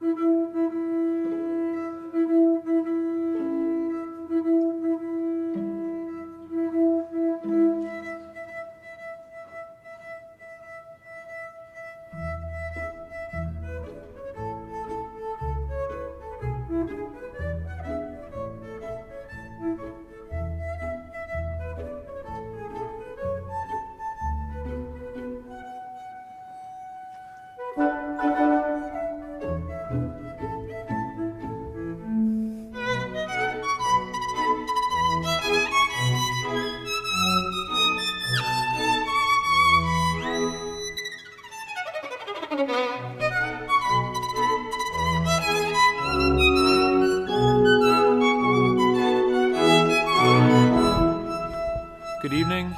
Good evening.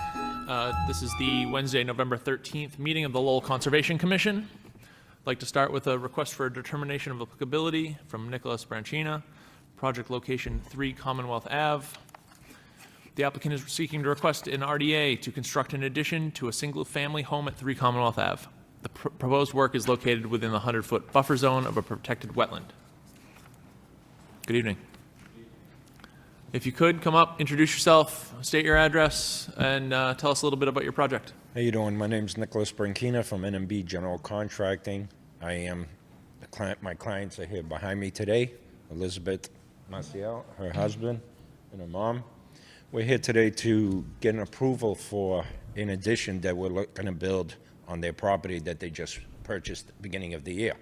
This is the Wednesday, November 13th meeting of the Lowell Conservation Commission. I'd like to start with a request for a determination of applicability from Nicholas Branchina, project location 3 Commonwealth Ave. The applicant is seeking to request an RDA to construct an addition to a single-family home at 3 Commonwealth Ave. The proposed work is located within the 100-foot buffer zone of a protected wetland. Good evening. If you could, come up, introduce yourself, state your address, and tell us a little bit about your project. How you doing? My name's Nicholas Branchina from NMB General Contracting. I am the client. My clients are here behind me today. Elizabeth Maciel, her husband, and her mom. We're here today to get an approval for an addition that we're going to build on their property that they just purchased at the beginning of the year.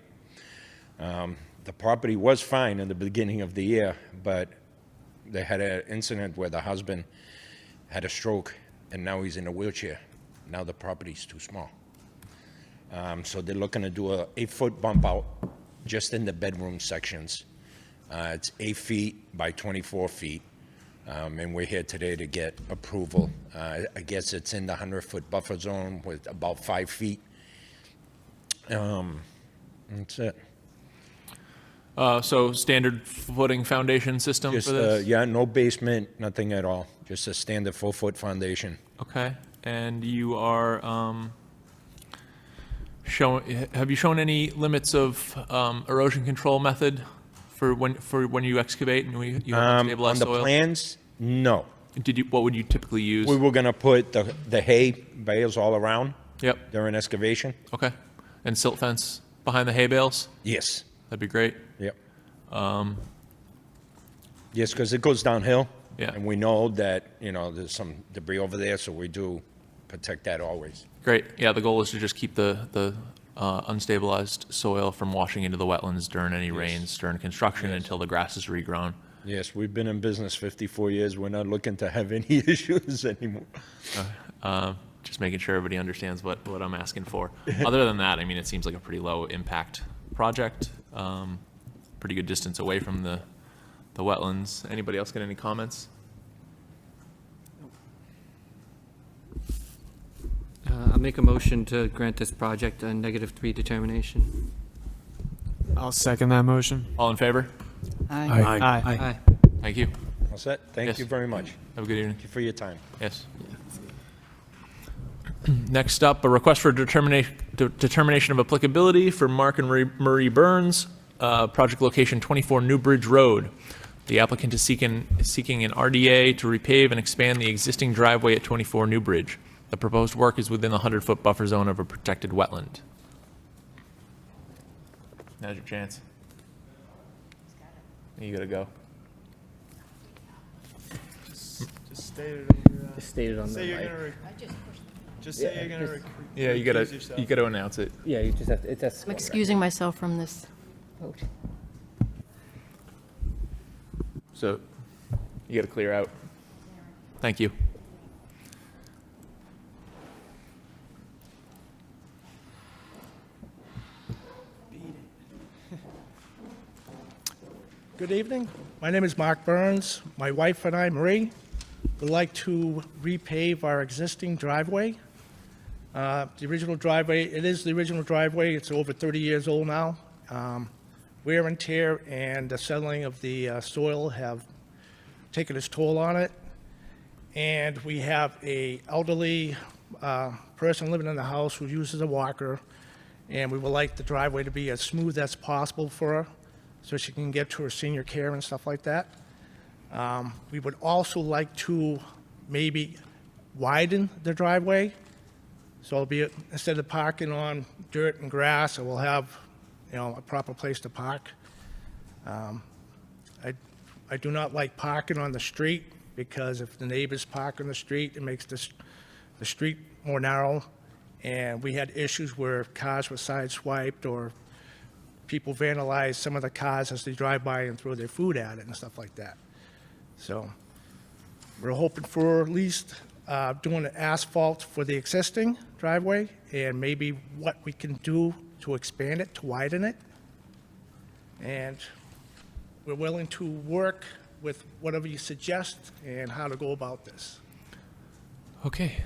The property was fine in the beginning of the year, but they had an incident where the husband had a stroke and now he's in a wheelchair. Now the property's too small. So they're looking to do a 8-foot bump out just in the bedroom sections. It's 8 feet by 24 feet. And we're here today to get approval. I guess it's in the 100-foot buffer zone with about 5 feet. That's it. So standard footing foundation system Just, for this? yeah, no basement, nothing at all. Just a standard 4-foot foundation. Okay. And you are have you shown any limits of erosion control method for when you excavate and you have stabilized soil? On the plans, no. What would you typically use? We were going to put the hay bales all around. Yep. During excavation. Okay. And silt fence behind the hay bales? Yes. That'd be great. Yep. Yes, because it goes downhill. Yeah. And we know that, there's some debris over there, so we do protect that always. Great. Yeah, the goal is to just keep the unstabilized soil from washing into the wetlands during any rains during construction until the grass is regrown. Yes, we've been in business 54 years. We're not looking to have any issues anymore. Just making sure everybody understands what I'm asking for. Other than that, I mean, it seems like a pretty low impact project. Pretty good distance away from the wetlands. Anybody else got any comments? I'll make a motion to grant this project a -3 determination. I'll second that motion. All in favor? Aye. Aye. Thank you. All set? Thank Yes. you very much. Have a good evening. Thank you for your time. Yes. Next up, a request for determination of applicability for Mark and Marie Burns, project location 24 Newbridge Road. The applicant is seeking an RDA to repave and expand the existing driveway at 24 Newbridge. The proposed work is within the 100-foot buffer zone of a protected wetland. Now's your chance. You gotta go. Just state it on your, Just state it on the say you're mic. gonna just say you're gonna Yeah, you gotta announce it. Yeah, you just have to, it's I'm excusing myself from this vote. So you gotta clear out. Thank you. Good evening. My name is Mark Burns. My wife and I, Marie, would like to repave our existing driveway. The original driveway, it is the original driveway. It's over 30 years old now. Wear and tear and the settling of the soil have taken its toll on it. And we have a elderly person living in the house who uses a walker. and we would like the driveway to be as smooth as possible for her, so she can get to her senior care and stuff like that. We would also like to maybe widen the driveway, so it'll be, instead of parking on dirt and grass, it will have, a proper place to park. I do not like parking on the street, because if the neighbors park on the street, it makes the street more narrow. And we had issues where cars were sideswiped, or people vandalized some of the cars as they drive by and throw their food at it and stuff like that. So we're hoping for at least doing the asphalt for the existing driveway, and maybe what we can do to expand it, to widen it. And we're willing to work with whatever you suggest and how to go about this. Okay.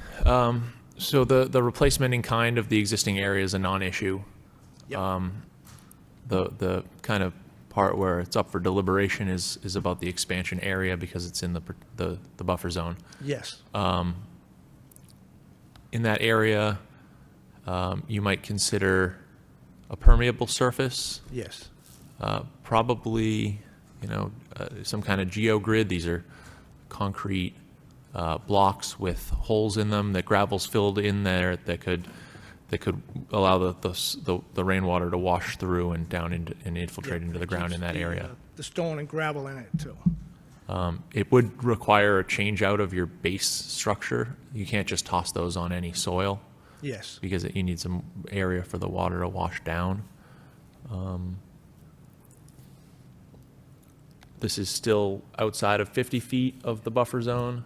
So the replacement in kind of the existing area is a non-issue. Yep. The kind of part where it's up for deliberation is about the expansion area, because it's in the buffer zone. Yes. In that area, you might consider a permeable surface, Yes. probably, some kind of geogrid. These are concrete blocks with holes in them that gravel's filled in there that could allow the rainwater to wash through and down and infiltrate into the ground in that area. The stone and gravel in it, too. It would require a change out of your base structure. You can't just toss those on any soil, Yes. because you need some area for the water to wash down. This is still outside of 50 feet of the buffer zone.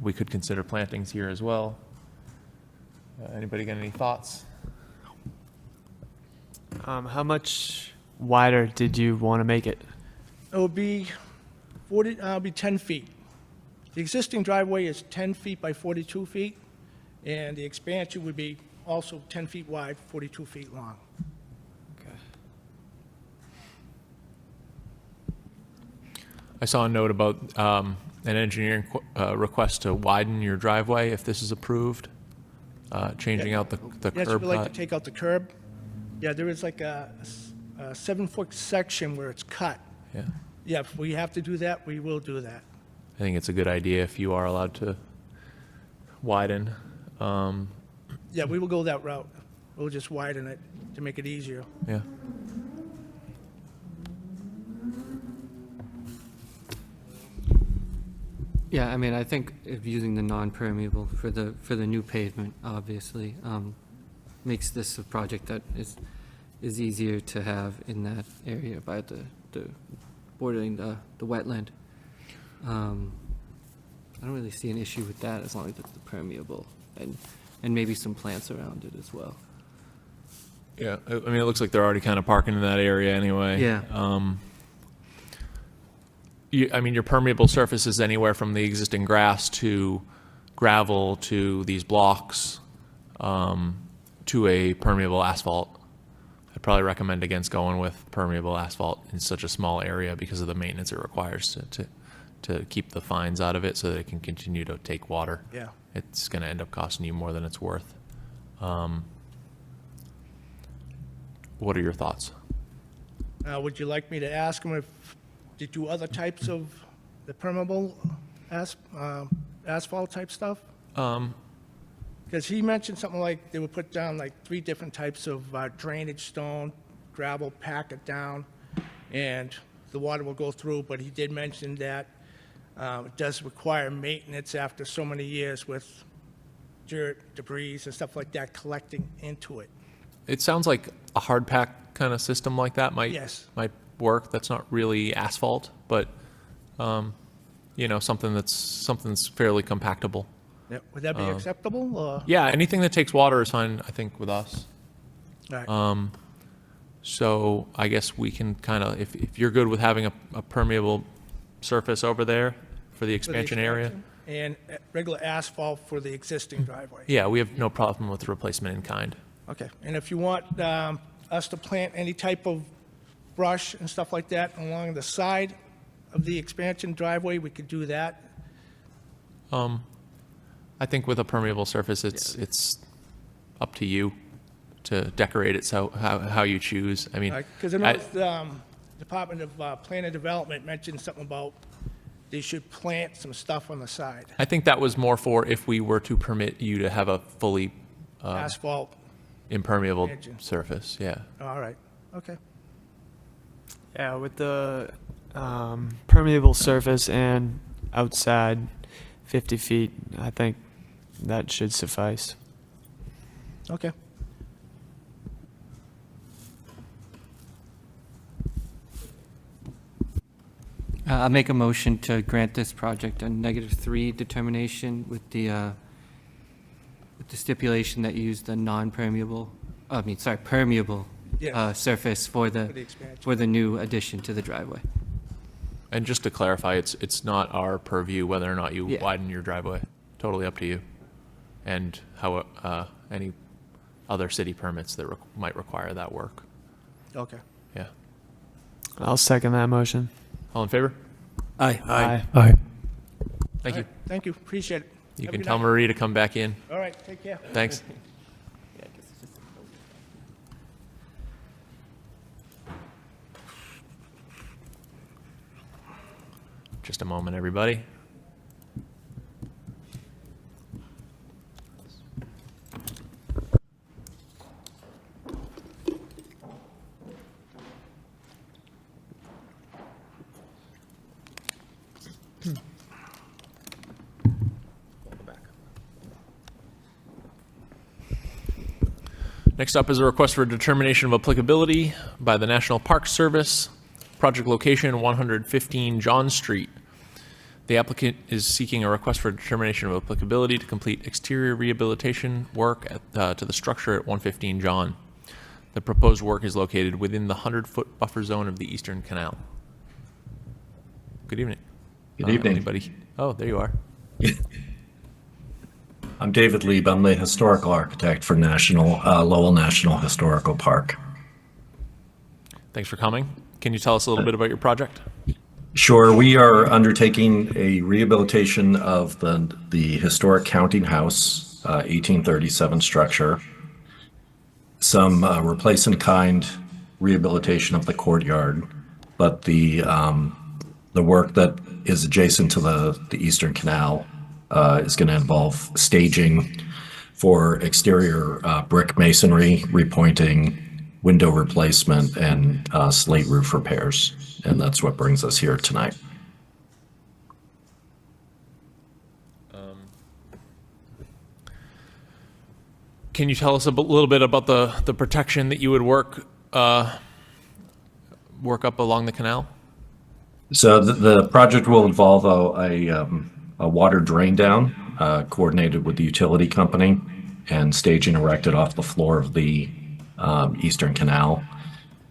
We could consider plantings here as well. Anybody got any thoughts? How much wider did you want to make it? It would be 10 feet. The existing driveway is 10 feet by 42 feet, and the expansion would be also 10 feet wide, 42 feet long. Okay. I saw a note about an engineering request to widen your driveway if this is approved, changing out the Yes, curb we'd like cut. to take out the curb. Yeah, there is like a 7-foot section where it's cut. Yeah, Yeah, if we have to do that, we will do that. I think it's a good idea if you are allowed to widen. Yeah, we will go that route. We'll just widen it to make it easier. Yeah. Yeah, I mean, I think if using the non-permeable for the new pavement, obviously, makes this a project that is easier to have in that area by the bordering the wetland. I don't really see an issue with that as long as it's permeable, and maybe some plants around it as well. Yeah, I mean, it looks like they're already kind of parking in that area anyway. Yeah. I mean, your permeable surface is anywhere from the existing grass to gravel to these blocks to a permeable asphalt. I'd probably recommend against going with permeable asphalt in such a small area because of the maintenance it requires to keep the fines out of it so that it can continue to take water. Yeah. It's going to end up costing you more than it's worth. What are your thoughts? Would you like me to ask them if they do other types of the permeable asphalt type stuff? Because he mentioned something like they would put down like 3 different types of drainage stone, gravel, pack it down, and the water will go through. But he did mention that it does require maintenance after so many years with dirt, debris, and stuff like that collecting into it. It sounds like a hard pack kind of system like that might Yes. work. That's not really asphalt, but something that's fairly compactable. Yeah, would that be acceptable? Or? Yeah, anything that takes water is fine, I think, with us. All right. So I guess we can kind of, if you're good with having a permeable surface over there for the For the expansion area, And regular asphalt for the existing driveway. yeah, we have no problem with replacement in kind. Okay, and if you want us to plant any type of brush and stuff like that along the side of the expansion driveway, we could do that. I think with a permeable surface, it's up to you to decorate it so how you choose. I mean, Because I know the Department of Plan and Development mentioned something about they should plant some stuff on the side, I think that was more for if we were to permit you to have a fully asphalt. impermeable Imagine. surface, yeah. All right, okay. Yeah, with the permeable surface and outside 50 feet, I think that should suffice. Okay. I'll make a motion to grant this project a -3 determination with the stipulation that you use the non-permeable, permeable Yes. surface for For the the, expansion. for the new addition to the driveway. And just to clarify, it's not our purview whether or not you Yeah. widen your driveway. Totally up to you. And how any other city permits that might require that work. Okay. Yeah. I'll second that motion. All in favor? Aye. Thank All you. right, thank you, appreciate it. You Have a can good tell night. Marie to come back in. All right, take care. Thanks. Just a moment, everybody. Next up is a request for determination of applicability by the National Park Service. Project location 115 John Street. The applicant is seeking a request for determination of applicability to complete exterior rehabilitation work to the structure at 115 John. The proposed work is located within the 100-foot buffer zone of the Eastern Canal. Good evening. Good evening. Anybody? Oh, there you are. I'm David Lieb. I'm the historical architect for Lowell National Historical Park. Thanks for coming. Can you tell us a little bit about your project? Sure, we are undertaking a rehabilitation of the historic counting house, 1837 structure, some replace-in-kind rehabilitation of the courtyard, but the work that is adjacent to the Eastern Canal is going to involve staging for exterior brick masonry, repointing, window replacement, and slate roof repairs. And that's what brings us here tonight. Can you tell us a little bit about the protection that you would work up along the canal? So the project will involve a water drain down coordinated with the utility company and staging erected off the floor of the Eastern Canal.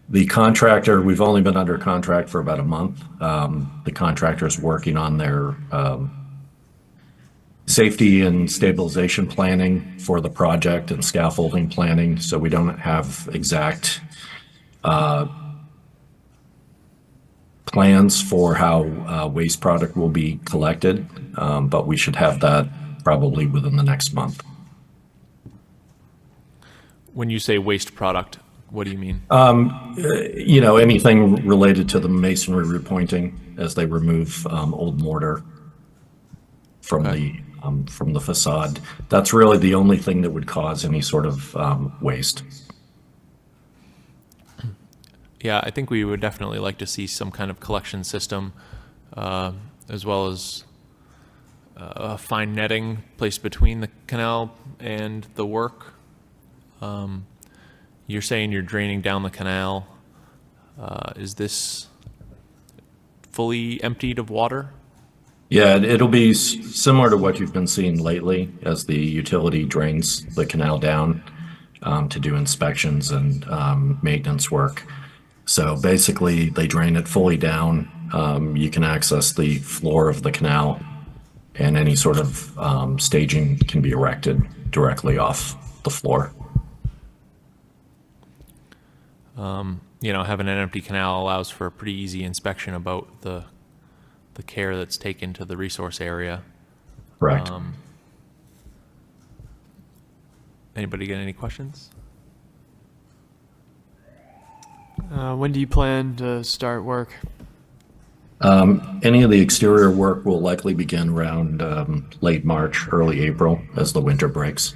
The contractor, we've only been under contract for about a month. The contractor is working on their safety and stabilization planning for the project and scaffolding planning, so we don't have exact plans for how waste product will be collected, but we should have that probably within the next month. When you say waste product, what do you mean? Anything related to the masonry repointing as they remove old mortar from the facade. That's really the only thing that would cause any sort of waste. Yeah, I think we would definitely like to see some kind of collection system, as well as fine netting placed between the canal and the work. You're saying you're draining down the canal. Is this fully emptied of water? Yeah, it'll be similar to what you've been seeing lately as the utility drains the canal down to do inspections and maintenance work. So basically, they drain it fully down. You can access the floor of the canal, and any sort of staging can be erected directly off the floor. Having an empty canal allows for a pretty easy inspection about the care that's taken to the resource area. Correct. Anybody get any questions? When do you plan to start work? Any of the exterior work will likely begin around late March, early April as the winter breaks.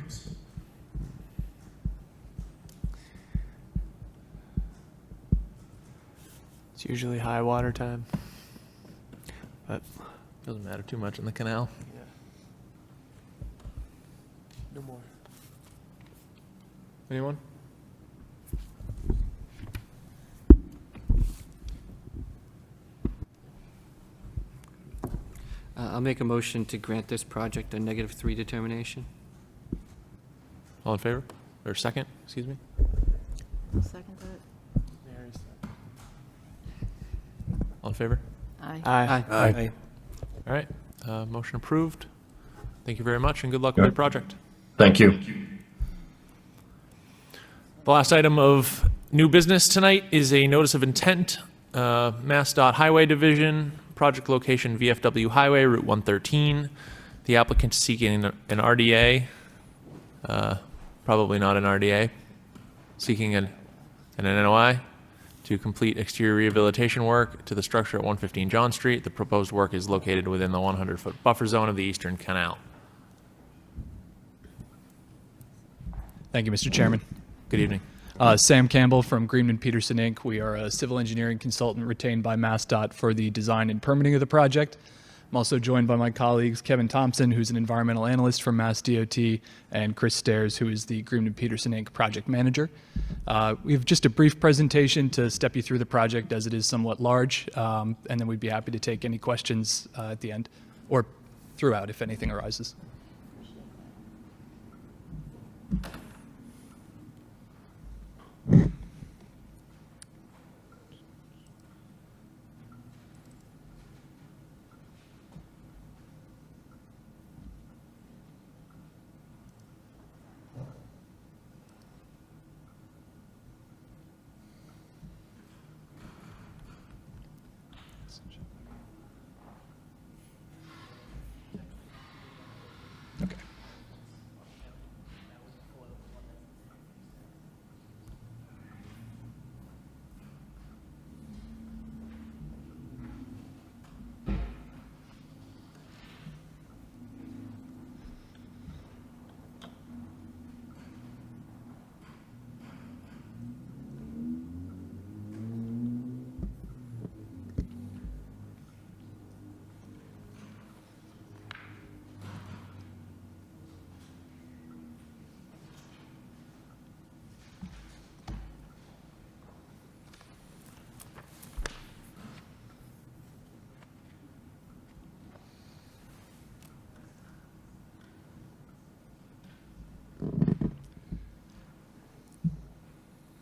It's usually high water time. But Doesn't matter too much in the canal. no more. Anyone? I'll make a motion to grant this project a -3 determination. All in favor? Or second, excuse me? I'll second that. All in favor? Aye. Aye. All right, motion approved. Thank you very much, and good luck with your project. Thank you. The last item of new business tonight is a notice of intent, MassDOT Highway Division, project location VFW Highway, Route 113. The applicant is seeking an RDA, probably not an RDA, seeking an NOI to complete exterior rehabilitation work to the structure at 115 John Street. The proposed work is located within the 100-foot buffer zone of the Eastern Canal. Thank you, Mr. Chairman. Good evening. Sam Campbell from Greenman Peterson, Inc. We are a civil engineering consultant retained by MassDOT for the design and permitting of the project. I'm also joined by my colleagues Kevin Thompson, who's an environmental analyst from MassDOT, and Chris Stairs, who is the Greenman Peterson, Inc. project manager. We have just a brief presentation to step you through the project as it is somewhat large, and then we'd be happy to take any questions at the end or throughout if anything arises. Okay.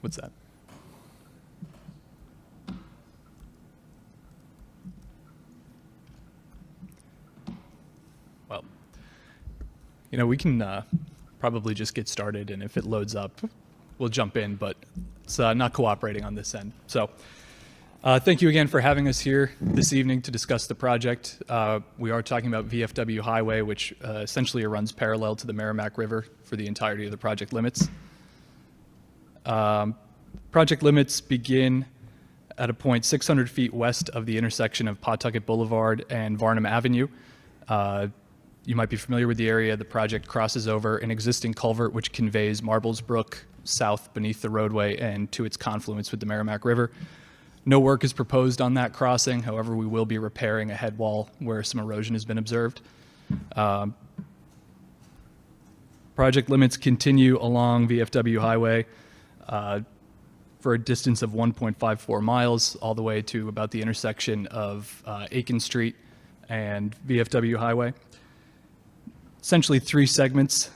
What's that? Well, we can probably just get started, and if it loads up, we'll jump in, but it's not cooperating on this end. So thank you again for having us here this evening to discuss the project. We are talking about VFW Highway, which essentially runs parallel to the Merrimack River for the entirety of the project limits. Project limits begin at a point 600 feet west of the intersection of Pawtucket Boulevard and Varnum Avenue. You might be familiar with the area. The project crosses over an existing culvert which conveys Marbles Brook south beneath the roadway and to its confluence with the Merrimack River. No work is proposed on that crossing. However, we will be repairing a head wall where some erosion has been observed. Project limits continue along VFW Highway for a distance of 1.54 miles all the way to about the intersection of Aiken Street and VFW Highway. Essentially 3 segments.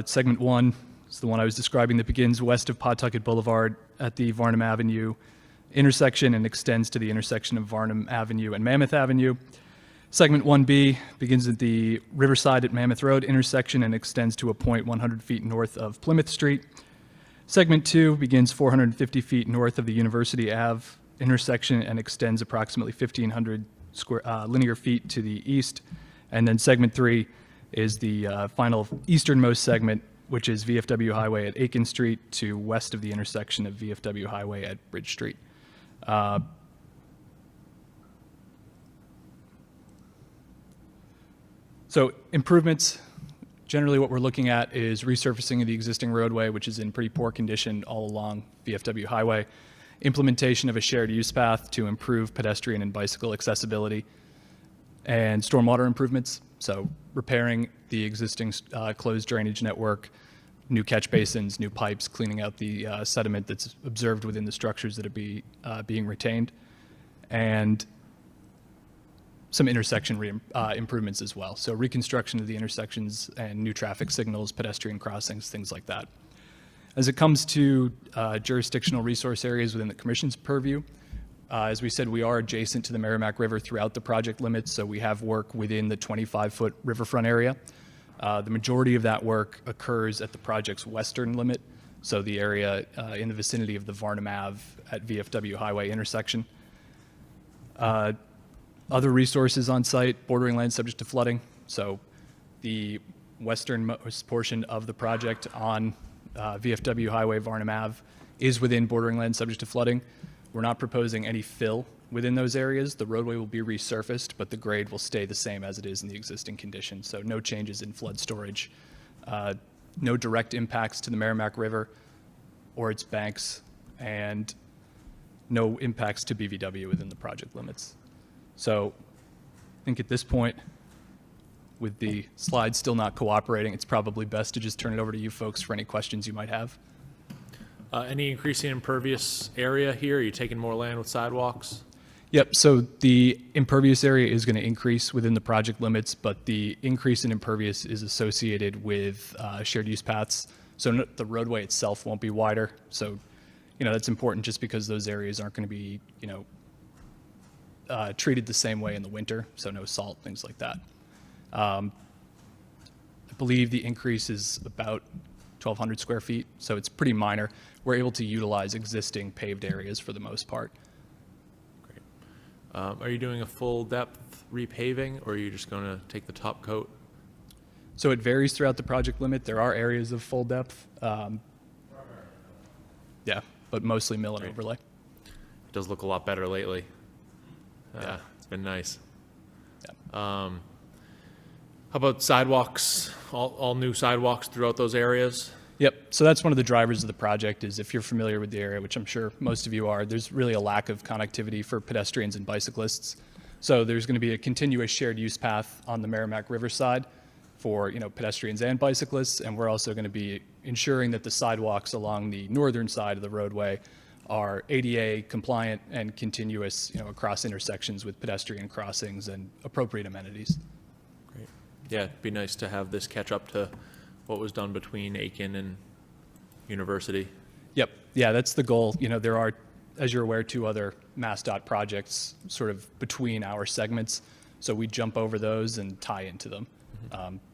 Segment 1 is the one I was describing that begins west of Pawtucket Boulevard at the Varnum Avenue intersection and extends to the intersection of Varnum Avenue and Mammoth Avenue. Segment 1B begins at the Riverside at Mammoth Road intersection and extends to a point 100 feet north of Plymouth Street. Segment 2 begins 450 feet north of the University Ave intersection and extends approximately 1,500 linear feet to the east. And then segment 3 is the final easternmost segment, which is VFW Highway at Aiken Street to west of the intersection of VFW Highway at Bridge Street. So improvements, generally what we're looking at is resurfacing of the existing roadway, which is in pretty poor condition all along VFW Highway, implementation of a shared use path to improve pedestrian and bicycle accessibility, and stormwater improvements, so repairing the existing closed drainage network, new catch basins, new pipes, cleaning out the sediment that's observed within the structures that are being retained, and some intersection improvements as well. So reconstruction of the intersections and new traffic signals, pedestrian crossings, things like that. As it comes to jurisdictional resource areas within the Commission's purview, as we said, we are adjacent to the Merrimack River throughout the project limits, so we have work within the 25-foot riverfront area. The majority of that work occurs at the project's western limit, so the area in the vicinity of the Varnum Ave at VFW Highway intersection. Other resources on site, bordering land subject to flooding. So the westernmost portion of the project on VFW Highway Varnum Ave is within bordering land subject to flooding. We're not proposing any fill within those areas. The roadway will be resurfaced, but the grade will stay the same as it is in the existing condition. So no changes in flood storage, no direct impacts to the Merrimack River or its banks, and no impacts to BVW within the project limits. So I think at this point, with the slides still not cooperating, it's probably best to just turn it over to you folks for any questions you might have. Any increasing impervious area here? Are you taking more land with sidewalks? Yep, so the impervious area is going to increase within the project limits, but the increase in impervious is associated with shared use paths. So the roadway itself won't be wider. So, that's important just because those areas aren't going to be, treated the same way in the winter, so no salt, things like that. I believe the increase is about 1,200 square feet, so it's pretty minor. We're able to utilize existing paved areas for the most part. Great. Are you doing a full depth repaving, or are you just going to take the top coat? So it varies throughout the project limit. There are areas of full depth. Yeah, but mostly mill and Great. overlay. It does look a lot better lately. Yeah. It's been nice. Yeah. How about sidewalks, all new sidewalks throughout those areas? Yep, so that's one of the drivers of the project is if you're familiar with the area, which I'm sure most of you are, there's really a lack of connectivity for pedestrians and bicyclists. So there's going to be a continuous shared use path on the Merrimack River side for pedestrians and bicyclists, and we're also going to be ensuring that the sidewalks along the northern side of the roadway are ADA compliant and continuous across intersections with pedestrian crossings and appropriate amenities. Great. Yeah, it'd be nice to have this catch up to what was done between Aiken and University. Yep, yeah, that's the goal. There are, as you're aware, 2 other MassDOT projects sort of between our segments, so we jump over those and tie into them.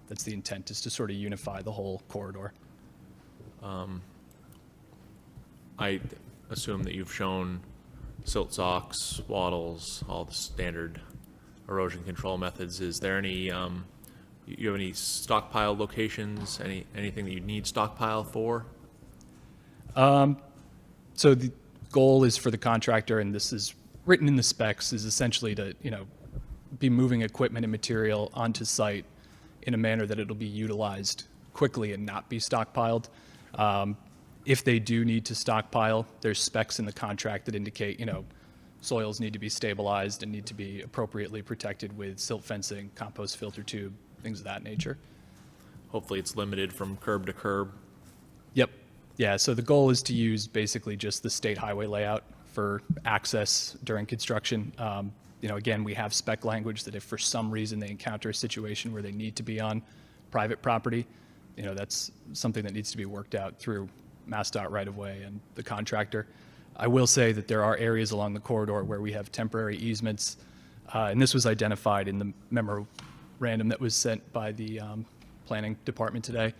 That's the intent, is to sort of unify the whole corridor. I assume that you've shown silt socks, wattles, all the standard erosion control methods. Is there any, you have any stockpile locations, anything that you need stockpile for? So the goal is for the contractor, and this is written in the specs, is essentially to, be moving equipment and material onto site in a manner that it'll be utilized quickly and not be stockpiled. If they do need to stockpile, there's specs in the contract that indicate, soils need to be stabilized and need to be appropriately protected with silt fencing, compost filter tube, things of that nature. Hopefully it's limited from curb to curb. Yep. Yeah, so the goal is to use basically just the state highway layout for access during construction. Again, we have spec language that if for some reason they encounter a situation where they need to be on private property, that's something that needs to be worked out through MassDOT right-of-way and the contractor. I will say that there are areas along the corridor where we have temporary easements, and this was identified in the memorandum that was sent by the planning department today.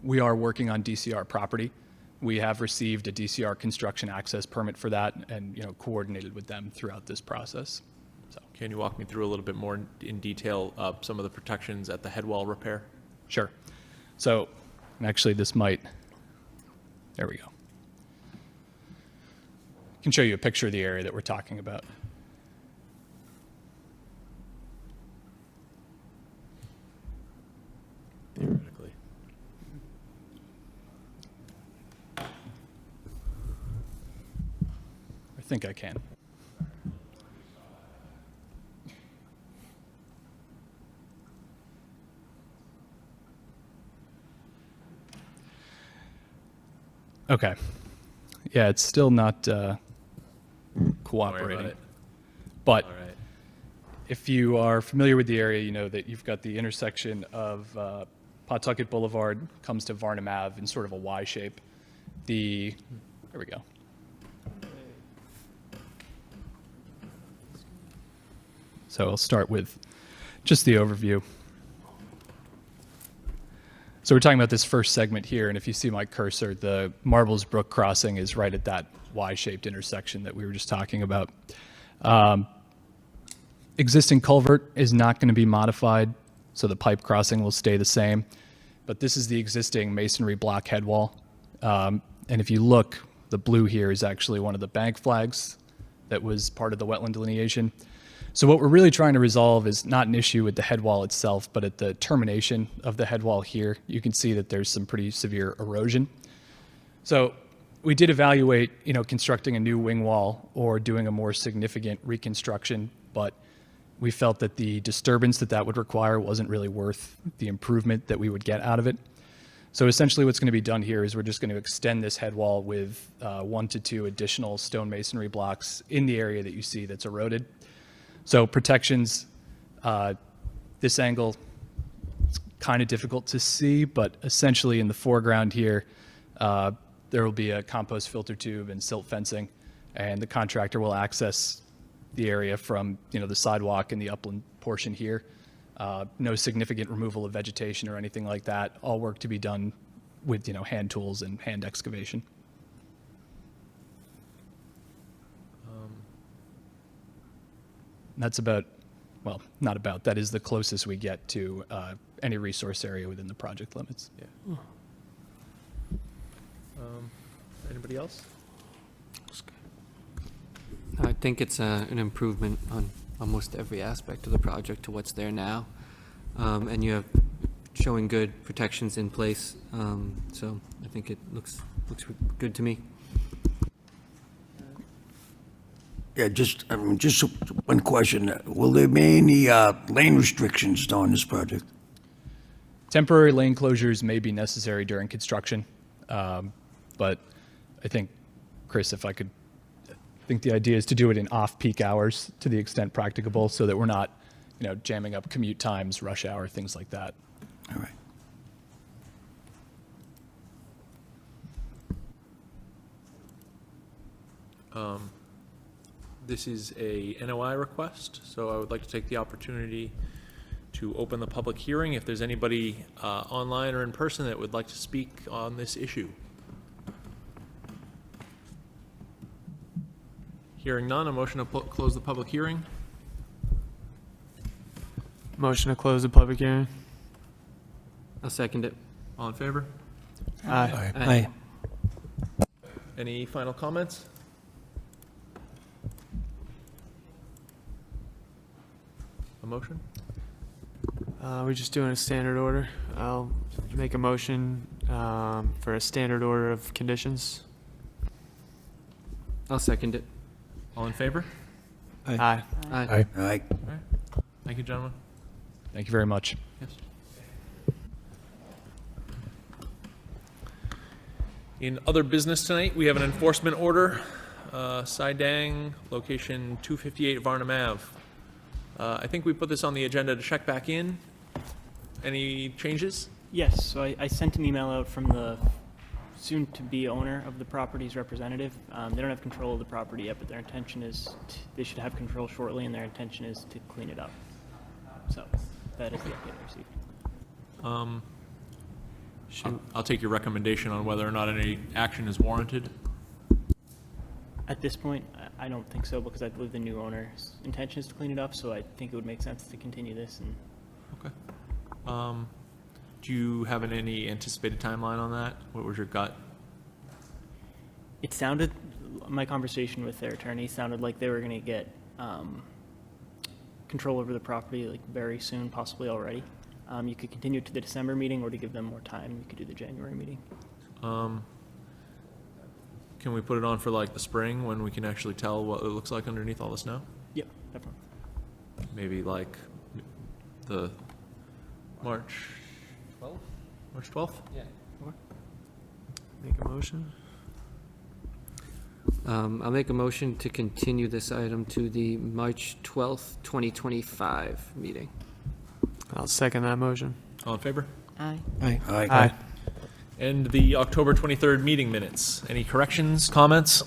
We are working on DCR property. We have received a DCR construction access permit for that and coordinated with them throughout this process. So, Can you walk me through a little bit more in detail some of the protections at the head wall repair? sure. So And actually, this might, there we go. I can show you a picture of the area that we're talking about. Theoretically. I think I can. Okay. Yeah, it's still not cooperating. it. But All right. if you are familiar with the area, you know that you've got the intersection of Pawtucket Boulevard comes to Varnum Ave in sort of a Y shape. There we go. So I'll start with just the overview. So we're talking about this first segment here, and if you see my cursor, the Marbles Brook crossing is right at that Y-shaped intersection that we were just talking about. Existing culvert is not going to be modified, so the pipe crossing will stay the same. But this is the existing masonry block head wall. And if you look, the blue here is actually one of the bank flags that was part of the wetland delineation. So what we're really trying to resolve is not an issue with the head wall itself, but at the termination of the head wall here, you can see that there's some pretty severe erosion. So we did evaluate, constructing a new wing wall or doing a more significant reconstruction, but we felt that the disturbance that would require wasn't really worth the improvement that we would get out of it. So essentially what's going to be done here is we're just going to extend this head wall with 1 to 2 additional stone masonry blocks in the area that you see that's eroded. So protections, this angle, it's kind of difficult to see, but essentially in the foreground here, there will be a compost filter tube and silt fencing, and the contractor will access the area from the sidewalk and the upland portion here. No significant removal of vegetation or anything like that. All work to be done with hand tools and hand excavation. That's about, well, not about, that is the closest we get to any resource area within the project limits. Yeah. Anybody else? I think it's an improvement on almost every aspect of the project to what's there now. And you have showing good protections in place, so I think it looks good to me. Yeah, just one question. Will there be any lane restrictions on this project? Temporary lane closures may be necessary during construction, but I think, Chris, I think the idea is to do it in off-peak hours to the extent practicable so that we're not, jamming up commute times, rush hour, things like that. All right. This is a NOI request, so I would like to take the opportunity to open the public hearing if there's anybody online or in person that would like to speak on this issue. Hearing none, a motion to close the public hearing. Motion to close the public hearing. I'll second it. All in favor? Aye. Aye. Any final comments? A motion? We're just doing a standard order. I'll make a motion for a standard order of conditions. I'll second it. All in favor? Aye. Aye. All right. Thank you, gentlemen. Thank you very much. Yes. In other business tonight, we have an enforcement order, Sidang, location 258 Varnum Ave. I think we put this on the agenda to check back in. Any changes? Yes, so I sent an email out from the soon-to-be owner of the property's representative. They don't have control of the property yet, but their intention is, they should have control shortly, and their intention is to clean it up. So, that is the update I received. I'll take your recommendation on whether or not any action is warranted. At this point, I don't think so, because I believe the new owner's intention is to clean it up, so I think it would make sense to continue this. And Okay. Do you have any anticipated timeline on that? What was your gut? It sounded, my conversation with their attorney sounded like they were going to get control over the property like very soon, possibly already. You could continue to the December meeting, or to give them more time, you could do the January meeting. Can we put it on for like the spring when we can actually tell what it looks like underneath all the snow? Yep, definitely. Maybe like the March 12th? March 12th? Yeah. Make a motion? I'll make a motion to continue this item to the March 12th, 2025 meeting. I'll second that motion. All in favor? Aye. Aye. And the October 23rd meeting minutes. Any corrections, comments?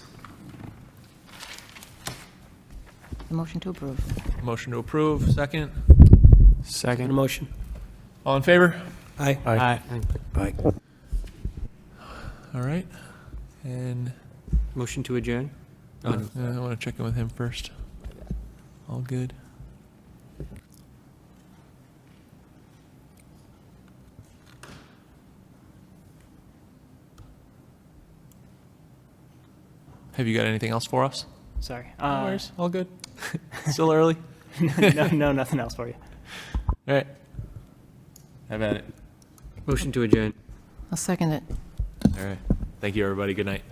Motion to approve. Motion to approve, second. Second. Motion. All in favor? Aye. Aye. Aye. All right. And Motion to adjourn? I want to check in with him first. All good. Have you got anything else for us? Sorry. No worries. All good. Still early. No, nothing else for you. All right. Have at it. Motion to adjourn. I'll second it. All right. Thank you, everybody. Good night.